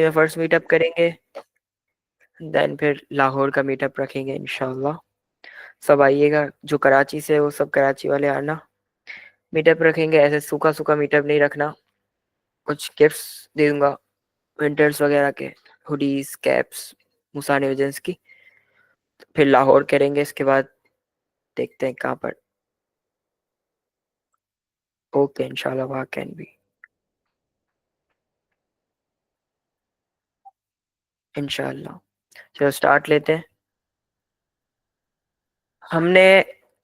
में first meetup करेंगे। Then फिर लाहौर का मीटअप रखेंगे इंशाल्लाह। सब आइएगा, जो कराची से है वो सब कराची वाले आना। मीटअप रखेंगे, ऐसे सूखा सूखा मीटअप नहीं रखना। कुछ गिफ्ट्स दे दूंगा, विंटर्स वगैरह के, हुडीज कैप्स, मुसाने विजन्स की। फिर लाहौर करेंगे, इसके बाद देखते हैं कहाँ पर। ओके इंशाल्लाह, वहाँ कैन बी इंशाल्लाह। चलो स्टार्ट लेते हैं। हमने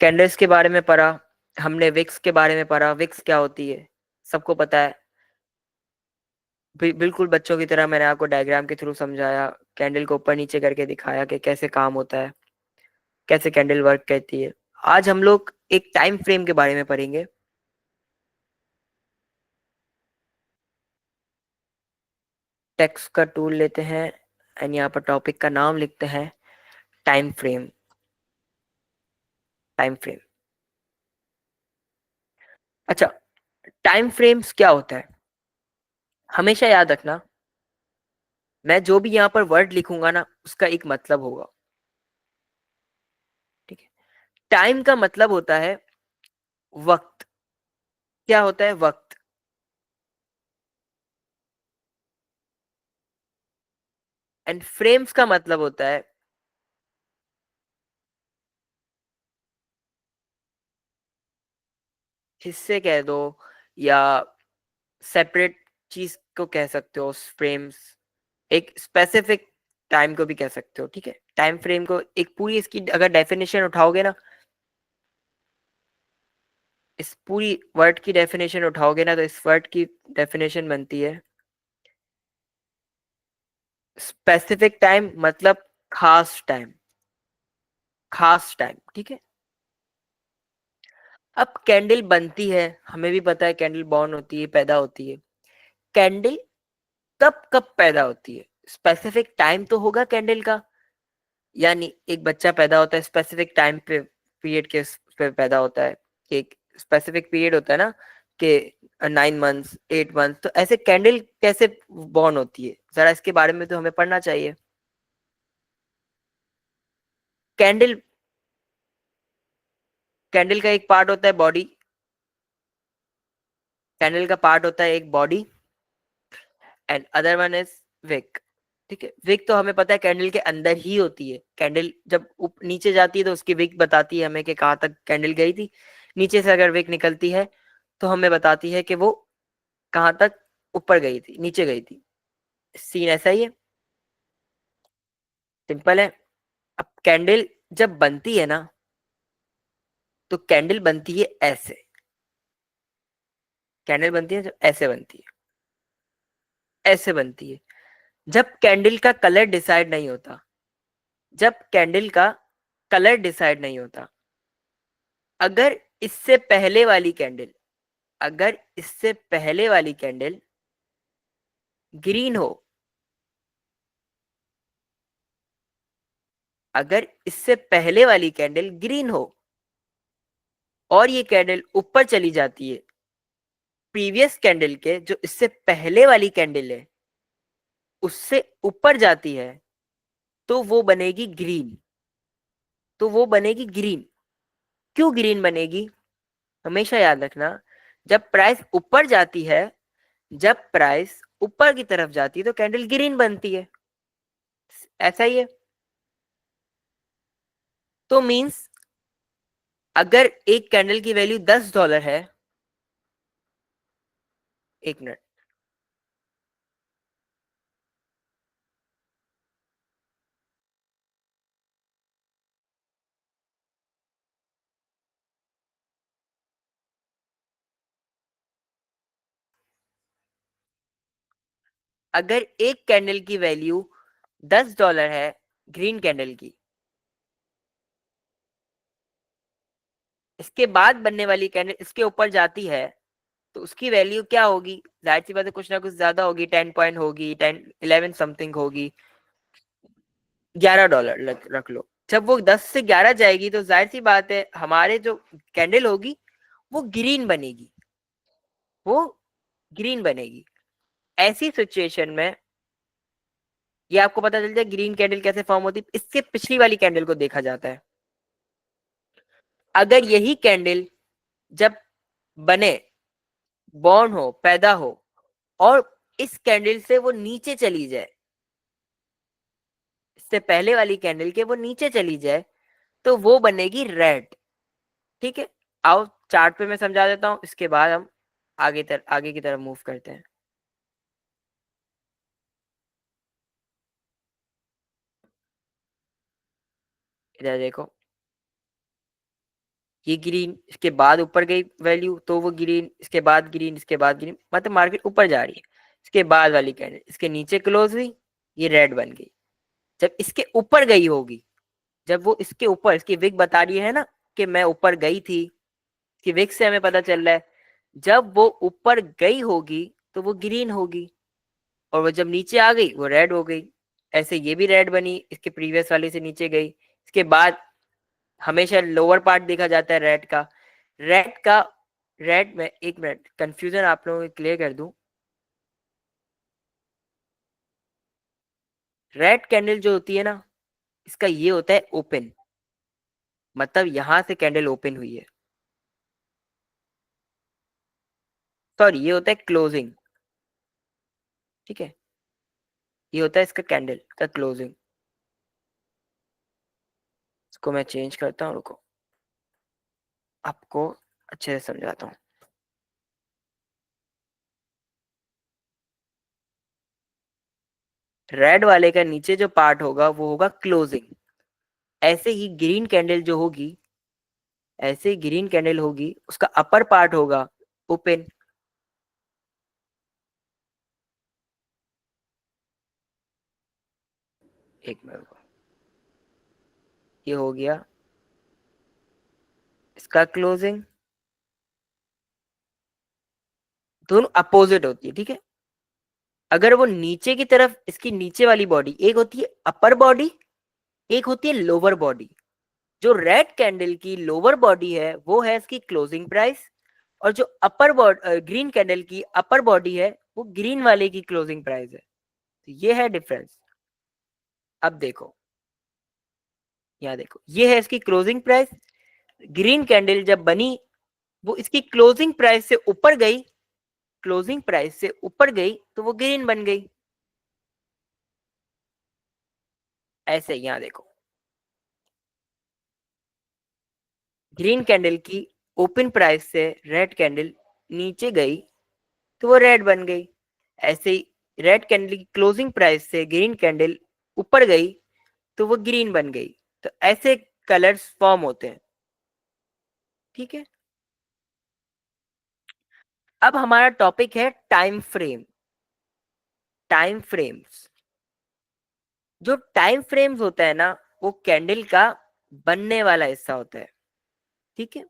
कैंडल्स के बारे में पढ़ा, हमने विक्स के बारे में पढ़ा। विक्स क्या होती है सबको पता है। बिल्कुल बच्चों की तरह मैंने आपको डायग्राम के थ्रू समझाया, कैंडल को ऊपर नीचे करके दिखाया कि कैसे काम होता है, कैसे कैंडल वर्क करती है। आज हम लोग एक टाइम फ्रेम के बारे में पढ़ेंगे। टेक्स्ट का टूल लेते हैं एंड यहाँ पर टॉपिक का नाम लिखते हैं टाइम फ्रेम। Time frame. अच्छा, टाइम फ्रेम्स क्या होता है हमेशा याद रखना। मैं जो भी यहाँ पर वर्ड लिखूंगा ना, उसका एक मतलब होगा। ठीक है। टाइम का मतलब होता है वक्त। क्या होता है वक्त। एंड फ्रेम्स का मतलब होता है हिस्से कह दो, या सेपरेट चीज को कह सकते हो। फ्रेम्स एक स्पेसिफिक टाइम को भी कह सकते हो। ठीक है, टाइम फ्रेम को एक पूरी इसकी अगर डेफिनेशन उठाओगे ना, इस पूरी वर्ड की डेफिनेशन उठाओगे ना, तो इस वर्ड की डेफिनेशन बनती है स्पेसिफिक टाइम, मतलब खास टाइम। खास टाइम, ठीक है। अब कैंडल बनती है, हमें भी पता है कैंडल बॉर्न होती है, पैदा होती है। कैंडल कब कब पैदा होती है, स्पेसिफिक टाइम तो होगा कैंडल का। यानी एक बच्चा पैदा होता है स्पेसिफिक टाइम पे, पीरियड के पे पैदा होता है। एक स्पेसिफिक पीरियड होता है ना, कि 9 मंथ्स 8 मंथ्स। तो ऐसे कैंडल कैसे बॉर्न होती है, जरा इसके बारे में तो हमें पढ़ना चाहिए। कैंडल कैंडल का एक पार्ट होता है बॉडी। कैंडल का पार्ट होता है एक body, and other one is weak. ठीक है, विक तो हमें पता है कैंडल के अंदर ही होती है। कैंडल जब नीचे जाती है तो उसकी विक बताती है हमें कि कहाँ तक कैंडल गई थी। नीचे से अगर विक निकलती है तो हमें बताती है कि वो कहाँ तक ऊपर गई थी, नीचे गई थी। सीन ऐसा ही है, सिंपल है। अब कैंडल जब बनती है ना, तो कैंडल बनती है ऐसे। कैंडल बनती है जब ऐसे बनती है, ऐसे बनती है। जब कैंडल का कलर डिसाइड नहीं होता, जब कैंडल का कलर डिसाइड नहीं होता, अगर इससे पहले वाली कैंडल, अगर इससे पहले वाली कैंडल ग्रीन हो, अगर इससे पहले वाली कैंडल ग्रीन हो और ये कैंडल ऊपर चली जाती है प्रीवियस कैंडल के, जो इससे पहले वाली कैंडल है उससे ऊपर जाती है, तो वो बनेगी ग्रीन। तो वो बनेगी ग्रीन। क्यों ग्रीन बनेगी, हमेशा याद रखना। जब प्राइस ऊपर जाती है, जब प्राइस ऊपर की तरफ जाती है तो कैंडल ग्रीन बनती है। ऐसा ही है। तो मींस अगर एक कैंडल की वैल्यू $10 है, एक मिनट, अगर एक कैंडल की वैल्यू $10 है, ग्रीन कैंडल की, इसके बाद बनने वाली कैंडल इसके ऊपर जाती है, तो उसकी वैल्यू क्या होगी, जाहिर सी बात है कुछ ना कुछ ज्यादा होगी। 10 पॉइंट होगी, 10 11 समथिंग होगी। $11 रख लो। जब वो 10 से 11 जाएगी तो जाहिर सी बात है हमारे जो कैंडल होगी वो ग्रीन बनेगी, वो ग्रीन बनेगी। ऐसी सिचुएशन में ये आपको पता चल जाए ग्रीन कैंडल कैसे फॉर्म होती है, इससे पिछली वाली कैंडल को देखा जाता है। अगर यही कैंडल जब बने, बॉर्न हो, पैदा हो, और इस कैंडल से वो नीचे चली जाए, इससे पहले वाली कैंडल के वो नीचे चली जाए, तो वो बनेगी रेड। ठीक है, आओ चार्ट पे मैं समझा देता हूं, इसके बाद हम आगे की तरफ मूव करते हैं। इधर देखो, ये ग्रीन, इसके बाद ऊपर गई वैल्यू तो वो ग्रीन, इसके बाद ग्रीन, इसके बाद ग्रीन, मतलब मार्केट ऊपर जा रही है। इसके बाद वाली कैंडल इसके नीचे क्लोज हुई, ये रेड बन गई। जब इसके ऊपर गई होगी, जब वो इसके ऊपर, इसकी विक बता रही है ना कि मैं ऊपर गई थी, इसकी विक से हमें पता चल रहा है, जब वो ऊपर गई होगी तो वो ग्रीन होगी, और वो जब नीचे आ गई वो रेड हो गई। ऐसे ये भी रेड बनी, इसके प्रीवियस वाले से नीचे गई। इसके बाद हमेशा लोअर पार्ट देखा जाता है रेड का। रेड का, रेड में एक मिनट कंफ्यूजन आप लोगों को क्लियर कर दूं। रेड कैंडल जो होती है ना, इसका ये होता है ओपन, मतलब यहां से कैंडल ओपन हुई है। सॉरी, ये होता है क्लोजिंग। ठीक है, ये होता है इसका कैंडल का क्लोजिंग। इसको मैं चेंज करता हूँ, रुको, आपको अच्छे से समझाता हूँ। रेड वाले का नीचे जो पार्ट होगा वो होगा क्लोजिंग। ऐसे ही ग्रीन कैंडल जो होगी, ऐसे ही ग्रीन कैंडल होगी, उसका अपर पार्ट होगा ओपन। एक मिनट, ये हो गया इसका क्लोजिंग। दोनों अपोजिट होती है, ठीक है। अगर वो नीचे की तरफ, इसकी नीचे वाली बॉडी एक होती है अपर बॉडी, एक होती है लोअर बॉडी। जो रेड कैंडल की लोअर बॉडी है वो है इसकी क्लोजिंग प्राइस, और जो अपर बॉडी, ग्रीन कैंडल की अपर बॉडी है, वो ग्रीन वाले की क्लोजिंग प्राइस है। तो ये है डिफरेंस। अब देखो, यहाँ देखो, ये है इसकी क्लोजिंग प्राइस। ग्रीन कैंडल जब बनी, वो इसकी क्लोजिंग प्राइस से ऊपर गई, क्लोजिंग प्राइस से ऊपर गई तो वो ग्रीन बन गई। ऐसे यहाँ देखो, ग्रीन कैंडल की ओपन प्राइस से रेड कैंडल नीचे गई तो वो रेड बन गई। ऐसे ही रेड कैंडल की क्लोजिंग प्राइस से ग्रीन कैंडल ऊपर गई तो वो ग्रीन बन गई। तो ऐसे कलर्स फॉर्म होते हैं। ठीक है, अब हमारा टॉपिक है टाइम फ्रेम। टाइम फ्रेम्स, जो टाइम फ्रेम्स होता है ना, वो कैंडल का बनने वाला हिस्सा होता है। ठीक है,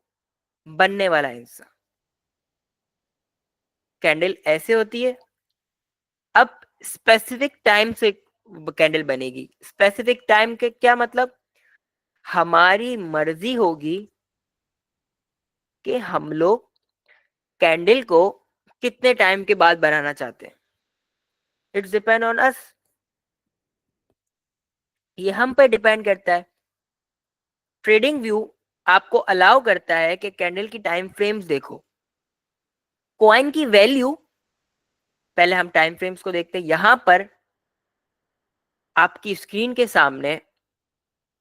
बनने वाला हिस्सा। कैंडल ऐसे होती है। अब स्पेसिफिक टाइम से कैंडल बनेगी। स्पेसिफिक टाइम के क्या मतलब, हमारी मर्जी होगी कि हम लोग कैंडल को कितने टाइम के बाद बनाना चाहते हैं। इट्स डिपेंड ऑन अस, ये हम पे डिपेंड करता है। ट्रेडिंग व्यू आपको अलाउ करता है कि कैंडल की टाइम फ्रेम्स देखो। कॉइन की वैल्यू, पहले हम टाइम फ्रेम्स को देखते हैं। यहां पर आपकी स्क्रीन के सामने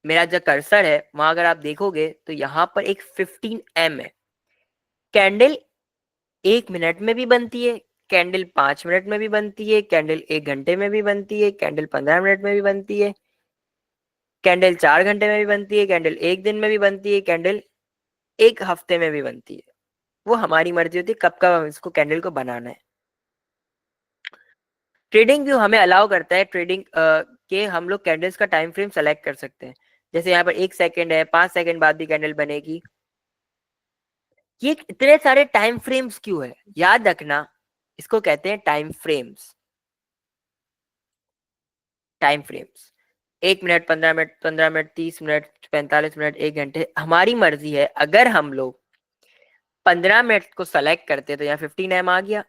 मेरा जो कर्सर है, वहां अगर आप देखोगे तो यहां पर एक 15 एम है। कैंडल 1 मिनट में भी बनती है, कैंडल 5 मिनट में भी बनती है, कैंडल 1 घंटे में भी बनती है, कैंडल 15 मिनट में भी बनती है, कैंडल 4 घंटे में भी बनती है, कैंडल 1 दिन में भी बनती है, कैंडल 1 हफ्ते में भी बनती है। वो हमारी मर्जी होती है कब कब हम इसको कैंडल को बनाना है। ट्रेडिंग व्यू हमें अलाउ करता है ट्रेडिंग के हम लोग कैंडल्स का टाइम फ्रेम सेलेक्ट कर सकते हैं। जैसे यहाँ पर 1 सेकेंड है, 5 सेकेंड बाद भी कैंडल बनेगी। ये इतने सारे टाइम फ्रेम्स क्यों है, याद रखना, इसको कहते हैं time frames. Time frames 1 minute, 15 minute, 15 minute, 30 minute, 45 minute, 1 घंटे, हमारी मर्जी है। अगर हम लोग 15 मिनट को सेलेक्ट करते तो यहाँ 15 एम आ गया।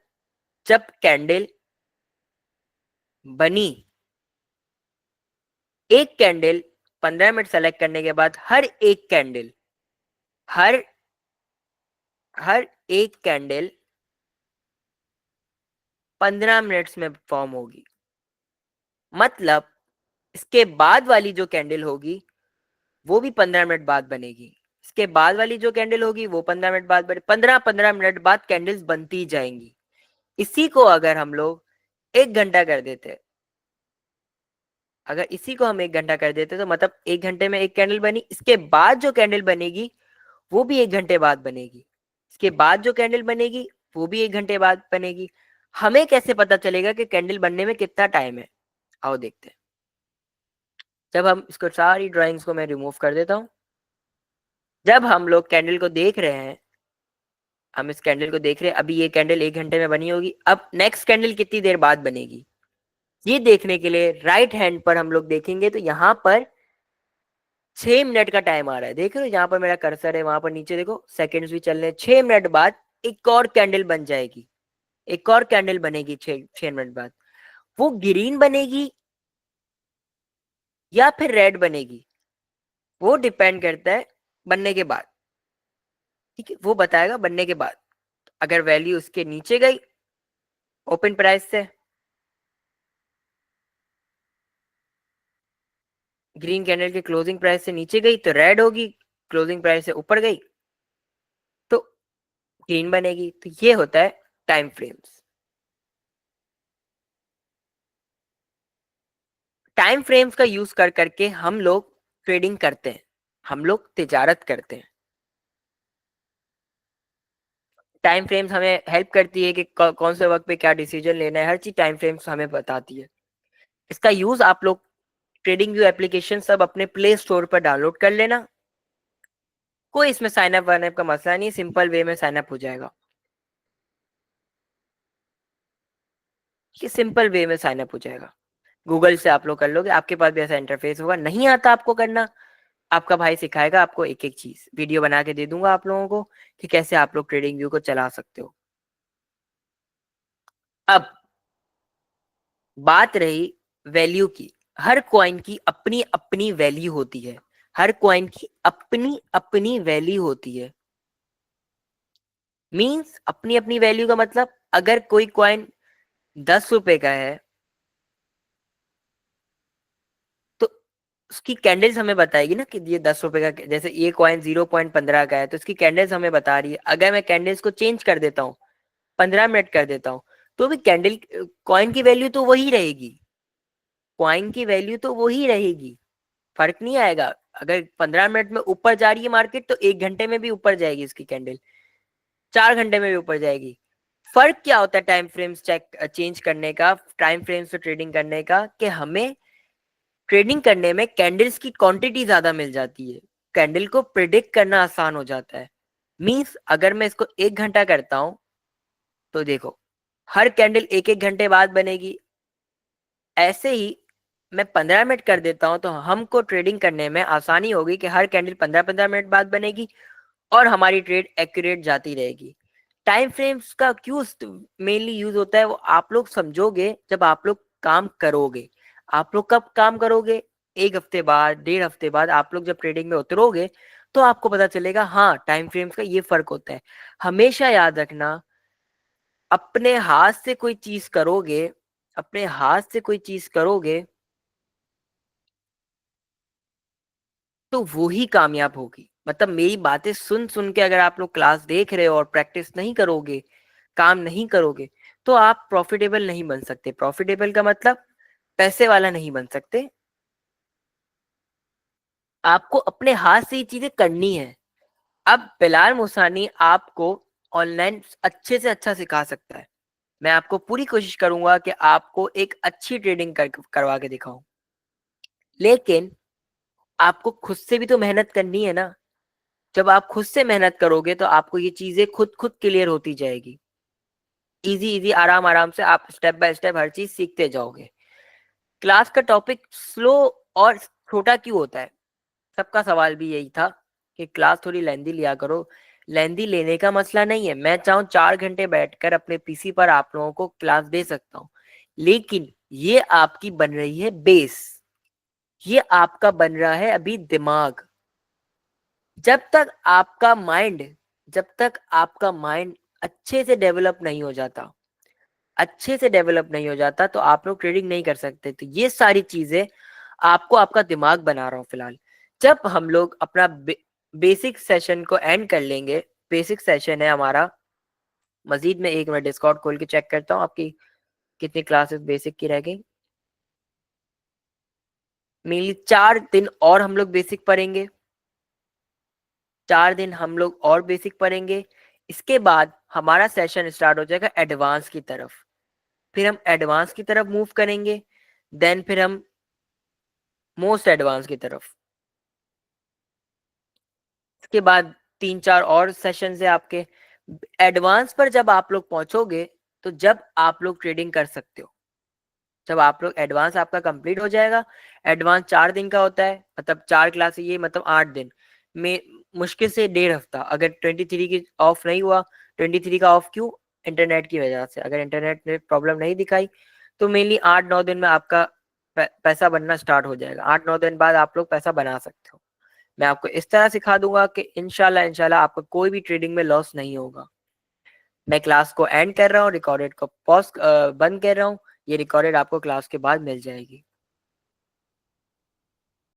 जब कैंडल बनी एक कैंडल 15 मिनट सेलेक्ट करने के बाद हर हर एक कैंडल 15 मिनट्स में फॉर्म होगी। मतलब इसके बाद वाली जो कैंडल होगी वो भी 15 मिनट बाद बनेगी, इसके बाद वाली जो कैंडल होगी वो 15 मिनट बाद बने, 15-15 मिनट बाद कैंडल्स बनती जाएंगी। इसी को अगर हम लोग 1 घंटा कर देते, अगर इसी को हम 1 घंटा कर देते तो मतलब 1 घंटे में एक कैंडल बनी, इसके बाद जो कैंडल बनेगी वो भी 1 घंटे बाद बनेगी, इसके बाद जो कैंडल बनेगी वो भी 1 घंटे बाद बनेगी। हमें कैसे पता चलेगा कि कैंडल बनने में कितना टाइम है? आओ देखते हैं। जब हम इसको सारी ड्राइंग्स को मैं रिमूव कर देता हूं, जब हम लोग कैंडल को देख रहे हैं, हम इस कैंडल को देख रहे हैं, अभी ये कैंडल 1 घंटे में बनी होगी, अब नेक्स्ट कैंडल कितनी देर बाद बनेगी ये देखने के लिए राइट हैंड पर हम लोग देखेंगे तो यहाँ पर 6 मिनट का टाइम आ रहा है। देख रहे हो जहां पर मेरा कर्सर है वहां पर नीचे देखो सेकंड्स भी चल रहे हैं। 6 मिनट बाद एक और कैंडल बन जाएगी, एक और कैंडल बनेगी 6 मिनट बाद। वो ग्रीन बनेगी या फिर रेड बनेगी वो डिपेंड करता है बनने के बाद, ठीक है, वो बताएगा बनने के बाद। अगर वैल्यू उसके नीचे गई ओपन प्राइस से, ग्रीन कैंडल के क्लोजिंग प्राइस से नीचे गई तो रेड होगी, क्लोजिंग प्राइस से ऊपर गई तो ग्रीन बनेगी। तो ये होता है टाइम फ्रेम्स। टाइम फ्रेम्स का यूज कर करके हम लोग ट्रेडिंग करते हैं, हम लोग तिजारत करते हैं। टाइम फ्रेम्स हमें हेल्प करती है कि कौन से वक्त पे क्या डिसीजन लेना है, हर चीज टाइम फ्रेम्स हमें बताती है। इसका यूज आप लोग ट्रेडिंग व्यू एप्लीकेशन सब अपने प्ले स्टोर पर डाउनलोड कर लेना। कोई इसमें साइन अप वाइन अप का मसला नहीं, सिंपल वे में साइन अप हो जाएगा, ये सिंपल वे में साइन अप हो जाएगा। गूगल से आप लोग कर लोगे, आपके पास भी ऐसा इंटरफेस होगा। नहीं आता आपको करना, आपका भाई सिखाएगा आपको, एक एक चीज वीडियो बना के दे दूंगा आप लोगों को कि कैसे आप लोग ट्रेडिंग व्यू को चला सकते हो। अब बात रही वैल्यू की, हर कॉइन की अपनी अपनी वैल्यू होती है, हर कॉइन की अपनी अपनी वैल्यू होती है। मींस अपनी अपनी वैल्यू का मतलब अगर कोई कॉइन 10 रुपए का है तो उसकी कैंडल्स हमें बताएगी ना कि ये 10 रुपए का, जैसे ये कॉइन 0.15 का है तो उसकी कैंडल्स हमें बता रही है। अगर मैं कैंडल्स को चेंज कर देता हूँ, 15 मिनट कर देता हूँ, तो भी कैंडल कॉइन की वैल्यू तो वही रहेगी, कॉइन की वैल्यू तो वही रहेगी, फर्क नहीं आएगा। अगर 15 मिनट में ऊपर जा रही है मार्केट तो 1 घंटे में भी ऊपर जाएगी उसकी कैंडल, 4 घंटे में भी ऊपर जाएगी। फर्क क्या होता है टाइम फ्रेम्स चेंज करने का, टाइम फ्रेम्स से ट्रेडिंग करने का, कि हमें ट्रेडिंग करने में कैंडल्स की क्वांटिटी ज्यादा मिल जाती है, कैंडल को प्रिडिक्ट करना आसान हो जाता है। मींस अगर मैं इसको 1 घंटा करता हूं तो देखो हर कैंडल एक एक घंटे बाद बनेगी। ऐसे ही मैं 15 मिनट कर देता हूं तो हमको ट्रेडिंग करने में आसानी होगी कि हर कैंडल 15-15 मिनट बाद बनेगी और हमारी ट्रेड एक्यूरेट जाती रहेगी। टाइम फ्रेम्स का क्यों मेनली यूज होता है वो आप लोग समझोगे जब आप लोग काम करोगे। आप लोग कब काम करोगे? 1 हफ्ते बाद, 1.5 हफ्ते बाद आप लोग जब ट्रेडिंग में उतरोगे तो आपको पता चलेगा हाँ टाइम फ्रेम्स का ये फर्क होता है। हमेशा याद रखना, अपने हाथ से कोई चीज करोगे, अपने हाथ से कोई चीज करोगे तो वो ही कामयाब होगी। मतलब मेरी बातें सुन सुन के अगर आप लोग क्लास देख रहे हो और प्रैक्टिस नहीं करोगे, काम नहीं करोगे, तो आप प्रॉफिटेबल नहीं बन सकते। प्रॉफिटेबल का मतलब पैसे वाला नहीं बन सकते। आपको अपने हाथ से ये चीजें करनी है। अब बिलाल मुसानी आपको ऑनलाइन अच्छे से अच्छा सिखा सकता है, मैं आपको पूरी कोशिश करूंगा कि आपको एक अच्छी ट्रेडिंग करवा के दिखाऊं, लेकिन आपको खुद से भी तो मेहनत करनी है ना। जब आप खुद से मेहनत करोगे तो आपको ये चीजें खुद खुद क्लियर होती जाएगी। इजी इजी आराम आराम से आप स्टेप बाय स्टेप हर चीज सीखते जाओगे। क्लास का टॉपिक स्लो और छोटा क्यों होता है? सबका सवाल भी यही था कि क्लास थोड़ी लेंदी लिया करो। लेंदी लेने का मसला नहीं है, मैं चाहूँ 4 घंटे बैठकर अपने पीसी पर आप लोगों को क्लास दे सकता हूँ, लेकिन ये आपकी बन रही है बेस, ये आपका बन रहा है अभी दिमाग। जब तक आपका माइंड जब तक आपका माइंड अच्छे से डेवलप नहीं हो जाता, अच्छे से डेवलप नहीं हो जाता, तो आप लोग ट्रेडिंग नहीं कर सकते। तो ये सारी चीजें आपको आपका दिमाग बना रहा हूँ फिलहाल। जब हम लोग अपना बेसिक सेशन को एंड कर लेंगे, बेसिक सेशन है हमारा, मजीद में एक मिनट डिस्कॉर्ड खोल के चेक करता हूँ आपकी कितनी क्लासेस बेसिक की रह गई। मेनली 4 दिन और हम लोग बेसिक पढ़ेंगे, 4 दिन हम लोग और बेसिक पढ़ेंगे। इसके बाद हमारा सेशन स्टार्ट हो जाएगा एडवांस की तरफ। फिर हम एडवांस की तरफ मूव करेंगे, देन फिर हम मोस्ट एडवांस की तरफ। इसके बाद 3-4 और सेशन है आपके। एडवांस पर जब आप लोग पहुंचोगे, तो जब आप लोग ट्रेडिंग कर सकते हो, जब आप लोग एडवांस आपका कंप्लीट हो जाएगा। एडवांस 4 दिन का होता है, मतलब 4 क्लास, ये मतलब 8 दिन में, मुश्किल से 1.5 हफ्ता। अगर 23 की ऑफ नहीं हुआ, 23 का ऑफ क्यों? इंटरनेट की वजह से। अगर इंटरनेट ने प्रॉब्लम नहीं दिखाई, तो मेनली 8-9 दिन में आपका पैसा बनना स्टार्ट हो जाएगा। 8-9 दिन बाद आप लोग पैसा बना सकते हो। मैं आपको इस तरह सिखा दूंगा कि इंशाल्लाह इंशाल्लाह आपको कोई भी ट्रेडिंग में लॉस नहीं होगा। मैं क्लास को एंड कर रहा हूँ, रिकॉर्डेड को पॉज बंद कर रहा हूँ। ये रिकॉर्डेड आपको क्लास के बाद मिल जाएगी।